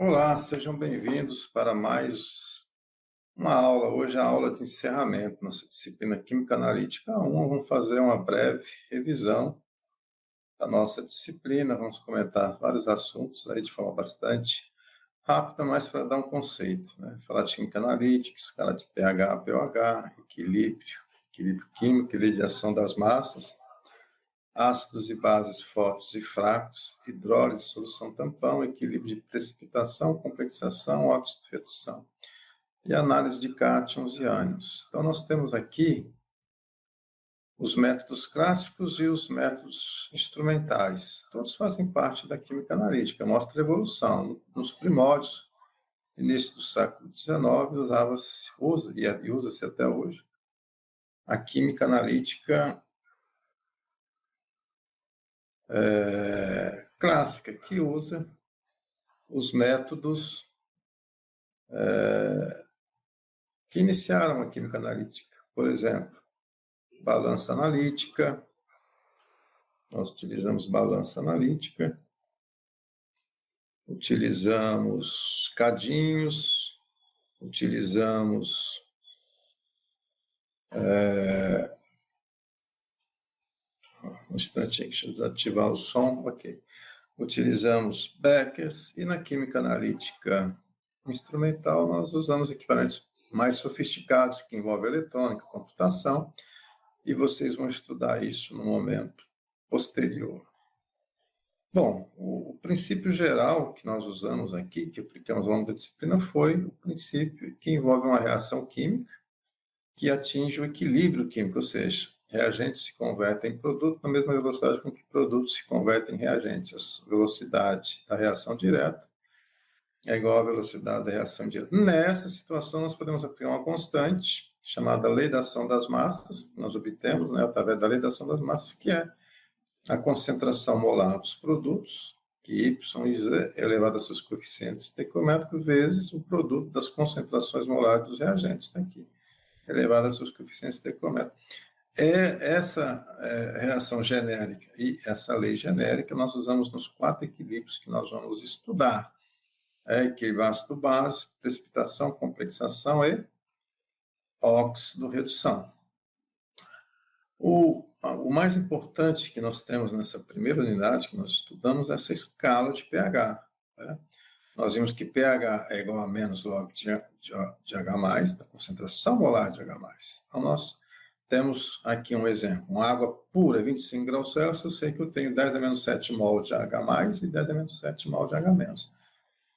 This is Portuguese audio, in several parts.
Olá, sejam bem-vindos para mais uma aula. Hoje é a aula de encerramento, nossa disciplina Química Analítica 1. Vamos fazer uma breve revisão da nossa disciplina, vamos comentar vários assuntos aí de forma bastante rápida, mas para dar um conceito, né? Falar de Química Analítica, escala de pH, pOH, equilíbrio químico, lidiação das massas, ácidos e bases fortes e fracos, hidrólise, solução tampão, equilíbrio de precipitação, complexação, óxido de redução e análise de cátions e ânions. Então, nós temos aqui os métodos clássicos e os métodos instrumentais. Todos fazem parte da química analítica, mostra a evolução. Nos primórdios, início do século XIX, usa-se até hoje, a química analítica clássica, que usa os métodos que iniciaram a química analítica. Por exemplo, balança analítica, nós utilizamos balança analítica, utilizamos cadinhos, utilizamos um instantinho, deixa eu desativar o som, ok. Utilizamos Beckers e na química analítica instrumental nós usamos equipamentos mais sofisticados que envolvem eletrônica, computação, e vocês vão estudar isso no momento posterior. Bom, o princípio geral que nós usamos aqui, que aplicamos ao longo da disciplina, foi o princípio que envolve uma reação química que atinge o equilíbrio químico, ou seja, reagentes se convertem em produto na mesma velocidade com que produtos se convertem em reagentes. A velocidade da reação direta é igual à velocidade da reação indireta. Nessa situação, nós podemos aplicar uma constante chamada lei da ação das massas, nós obtemos, né, através da lei da ação das massas, que é a concentração molar dos produtos, que Y e Z é elevado a seus coeficientes estequiométricos, vezes o produto das concentrações molares dos reagentes, está aqui, elevado a seus coeficientes estequiométricos. Essa reação genérica e essa lei genérica nós usamos nos 4 equilíbrios que nós vamos estudar. Equilíbrio ácido-base, precipitação, complexação e óxido-redução. O mais importante que nós temos nessa primeira unidade que nós estudamos é essa escala de pH. Né? Nós vimos que pH é igual a menos log de H+, da concentração molar de H+. Então, nós temos aqui um exemplo. Uma água pura, 25 graus Celsius, eu sei que eu tenho 10 a menos 7 mol de H+, e 10 a menos 7 mol de H-.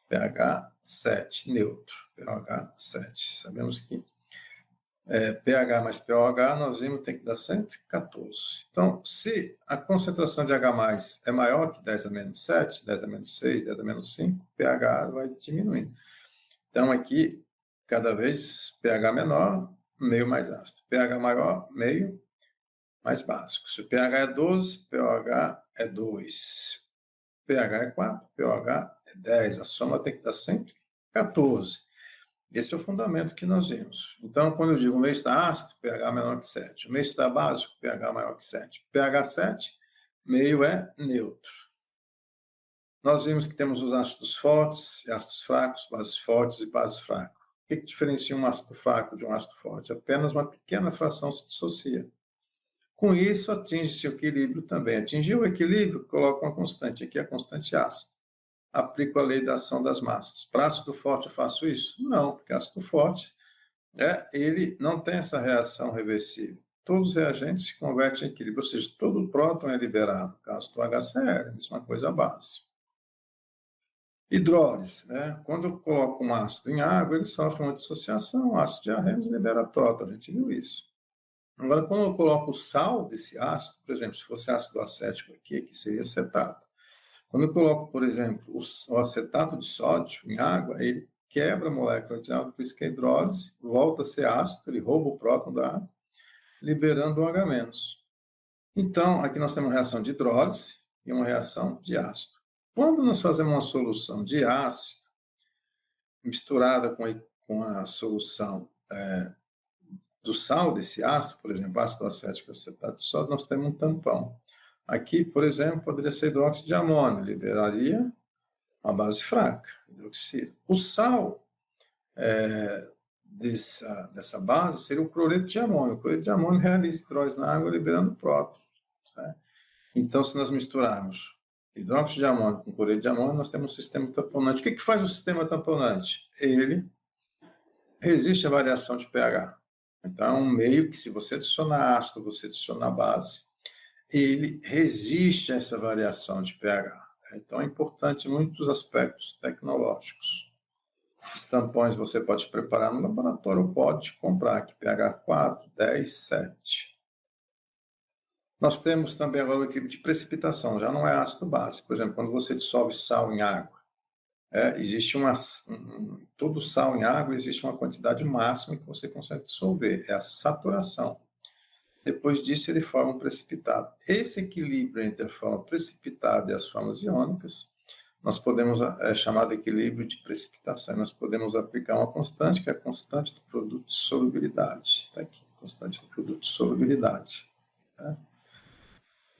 pH 7, neutro. pH 7. Sabemos que pH mais pOH, nós vimos que tem que dar sempre 14. Então, se a concentração de H+, é maior que 10 a menos 7, 10 a menos 6, 10 a menos 5, pH vai diminuindo. Então, aqui, cada vez pH menor, meio mais ácido. pH maior, meio mais básico. Se o pH é 12, pOH é 2. pH é 4, pOH é 10. A soma tem que dar sempre 14. Esse é o fundamento que nós vimos. Então, quando eu digo o meio está ácido, pH menor que 7. O meio está básico, pH maior que 7. pH 7, meio é neutro. Nós vimos que temos os ácidos fortes, ácidos fracos, bases fortes e bases fracas. O que diferencia um ácido fraco de um ácido forte? Apenas uma pequena fração se dissocia. Com isso, atinge-se o equilíbrio também. Atingiu o equilíbrio, coloca uma constante. Aqui é a constante ácida. Aplico a lei da ação das massas. Para ácido forte eu faço isso? Não, porque ácido forte ele não tem essa reação reversível. Todos os reagentes se convertem em equilíbrio, ou seja, todo o próton é liberado. No caso do HCl, a mesma coisa a base. Hidrólise, né? Quando eu coloco um ácido em água, ele sofre uma dissociação, o ácido de Arrhenius libera próton, a gente viu isso. Agora, quando eu coloco o sal desse ácido, por exemplo, se fosse ácido acético aqui seria acetato. Quando eu coloco, por exemplo, o acetato de sódio em água, ele quebra a molécula de água, por isso que a hidrólise volta a ser ácido, ele rouba o próton da água, liberando o H-. Então, aqui nós temos uma reação de hidrólise e uma reação de ácido. Quando nós fazemos uma solução de ácido, misturada com a solução do sal desse ácido, por exemplo, ácido acético e acetato de sódio, nós temos um tampão. Aqui, por exemplo, poderia ser hidróxido de amônio, liberaria uma base fraca, hidroxila. O sal dessa base seria o cloreto de amônio. O cloreto de amônio realiza hidrólise na água, liberando próton. Né? Então, se nós misturarmos hidróxido de amônio com cloreto de amônio, nós temos um sistema tamponante. O que faz o sistema tamponante? Ele resiste à variação de pH. Então, é um meio que, se você adicionar ácido, você adicionar base, ele resiste a essa variação de pH. Então, é importante em muitos aspectos tecnológicos. Esses tampões você pode preparar no laboratório ou pode comprar, aqui pH 4, 10, 7. Nós temos também agora o equilíbrio de precipitação, já não é ácido base. Por exemplo, quando você dissolve sal em água, existe todo sal em água existe uma quantidade máxima que você consegue dissolver, é a saturação. Depois disso, ele forma um precipitado. Esse equilíbrio entre a forma precipitada e as formas iônicas, nós podemos chamar de equilíbrio de precipitação. Nós podemos aplicar uma constante, que é a constante do produto de solubilidade. Está aqui, constante do produto de solubilidade. Tá?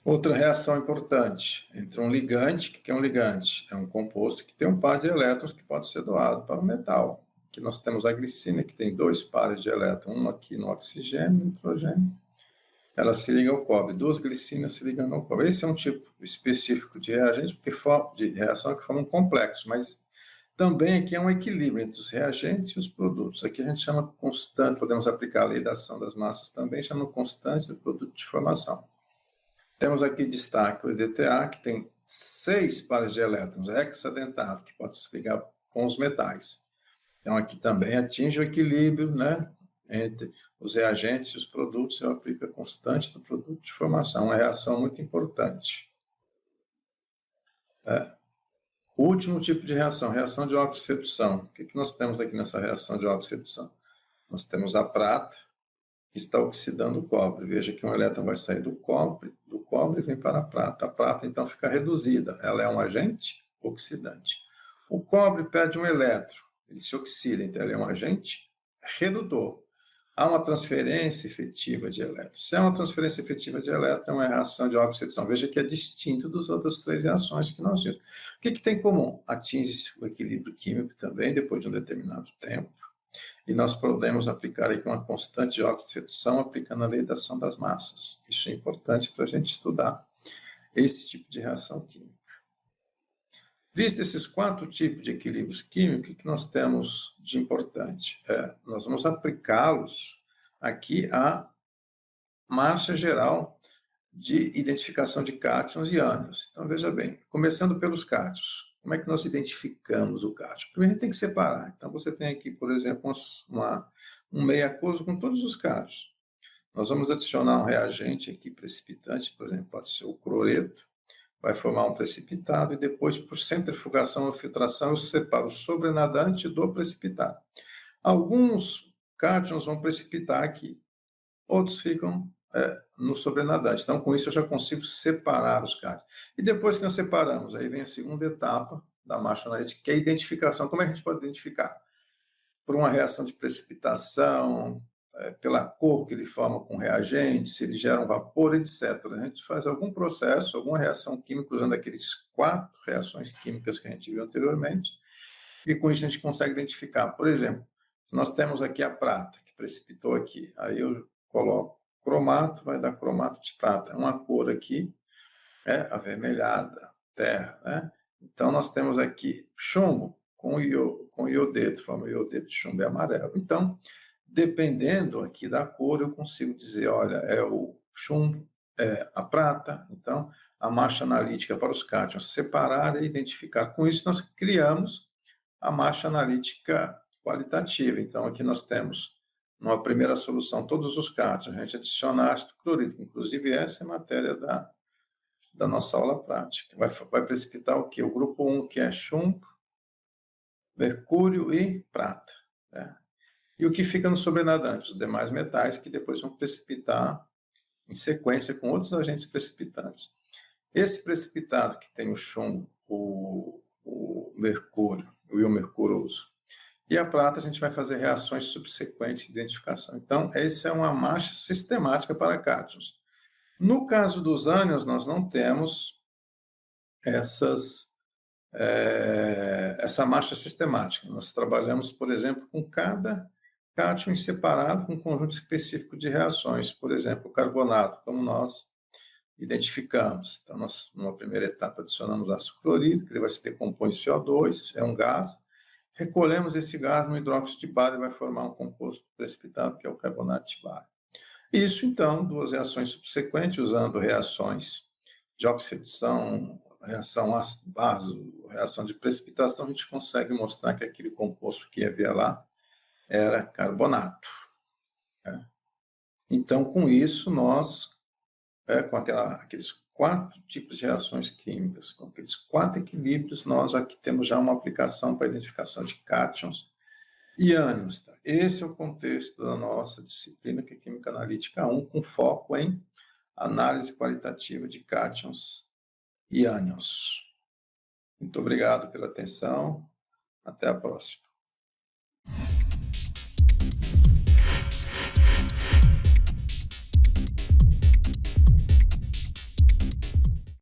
Outra reação importante, entre um ligante, o que é um ligante? É um composto que tem um par de elétrons que pode ser doado para o metal. Aqui nós temos a glicina, que tem 2 pares de elétrons, um aqui no oxigênio e no nitrogênio. Ela se liga ao cobre, 2 glicinas se ligando ao cobre. Esse é um tipo específico de reagente, de reação que forma um complexo, mas também aqui é um equilíbrio entre os reagentes e os produtos. Aqui a gente chama constante, podemos aplicar a lei da ação das massas também, chama constante do produto de formação. Temos aqui destaque o EDTA, que tem 6 pares de elétrons, hexadentado, que pode se ligar com os metais. Então, aqui também atinge o equilíbrio, né, entre os reagentes e os produtos, eu aplico a constante do produto de formação, uma reação muito importante. O último tipo de reação de óxido-redução. O que nós temos aqui nessa reação de óxido-redução? Nós temos a prata, que está oxidando o cobre. Veja que um elétron vai sair do cobre e vem para a prata. A prata, então, fica reduzida. Ela é um agente oxidante. O cobre perde um elétron, ele se oxida, então ele é um agente redutor. Há uma transferência efetiva de elétrons. Se há uma transferência efetiva de elétrons, é uma reação de óxido-redução. Veja que é distinto das outras 3 reações que nós vimos. O que tem em comum? Atinge o equilíbrio químico também, depois de um determinado tempo. E nós podemos aplicar aqui uma constante de óxido-redução aplicando a lei da ação das massas. Isso é importante para a gente estudar esse tipo de reação química. Visto esses 4 tipos de equilíbrios químicos, o que nós temos de importante? Nós vamos aplicá-los aqui à marcha geral de identificação de cátions e ânions. Então, veja bem, começando pelos cátions. Como é que nós identificamos o cátion? Primeiro, a gente tem que separar. Então, você tem aqui, por exemplo, um meio aquoso com todos os cátions. Nós vamos adicionar um reagente aqui precipitante, por exemplo, pode ser o cloreto, vai formar um precipitado e depois, por centrifugação ou filtração, eu separo o sobrenadante do precipitado. Alguns cátions vão precipitar aqui, outros ficam no sobrenadante. Então, com isso, eu já consigo separar os cátions. E depois que nós separamos, aí vem a segunda etapa da marcha analítica, que é a identificação. Como é que a gente pode identificar? Por uma reação de precipitação, pela cor que ele forma com reagente, se ele gera um vapor, etc. A gente faz algum processo, alguma reação química, usando aqueles 4 reações químicas que a gente viu anteriormente, e com isso a gente consegue identificar. Por exemplo, nós temos aqui a prata, que precipitou aqui. Aí eu coloco cromato, vai dar cromato de prata. Uma cor aqui avermelhada, terra, né? Então, nós temos aqui chumbo com iodeto, forma iodeto de chumbo é amarelo. Então, dependendo aqui da cor, eu consigo dizer, olha, é o chumbo, é a prata. Então, a marcha analítica para os cátions, separar e identificar. Com isso, nós criamos a marcha analítica qualitativa. Então, aqui nós temos, numa primeira solução, todos os cátions. A gente adiciona ácido clorídrico. Inclusive, essa é matéria da nossa aula prática. Vai precipitar o quê? O grupo 1, que é chumbo, mercúrio e prata. Né? E o que fica no sobrenadante? Os demais metais, que depois vão precipitar em sequência com outros agentes precipitantes. Esse precipitado que tem o chumbo, o mercúrio e o mercuroso, e a prata, a gente vai fazer reações subsequentes de identificação. Então, essa é uma marcha sistemática para cátions. No caso dos ânions, nós não temos essas essa marcha sistemática. Nós trabalhamos, por exemplo, com cada cátion em separado, com um conjunto específico de reações. Por exemplo, o carbonato, como nós identificamos. Então, nós, numa primeira etapa, adicionamos ácido clorídrico, ele vai se decompor em CO2, é um gás. Recolhemos esse gás no hidróxido de bário e vai formar um composto precipitado, que é o carbonato de bário. Isso, então, duas reações subsequentes, usando reações de oxidação, reação ácido-base, reação de precipitação, a gente consegue mostrar que aquele composto que havia lá era carbonato. Né? Então, com isso, nós, com aqueles 4 tipos de reações químicas, com aqueles 4 equilíbrios, nós aqui temos já uma aplicação para a identificação de cátions e ânions. Tá? Esse é o contexto da nossa disciplina, que é Química Analítica 1, com foco em análise qualitativa de cátions e ânions. Muito obrigado pela atenção. Até a próxima.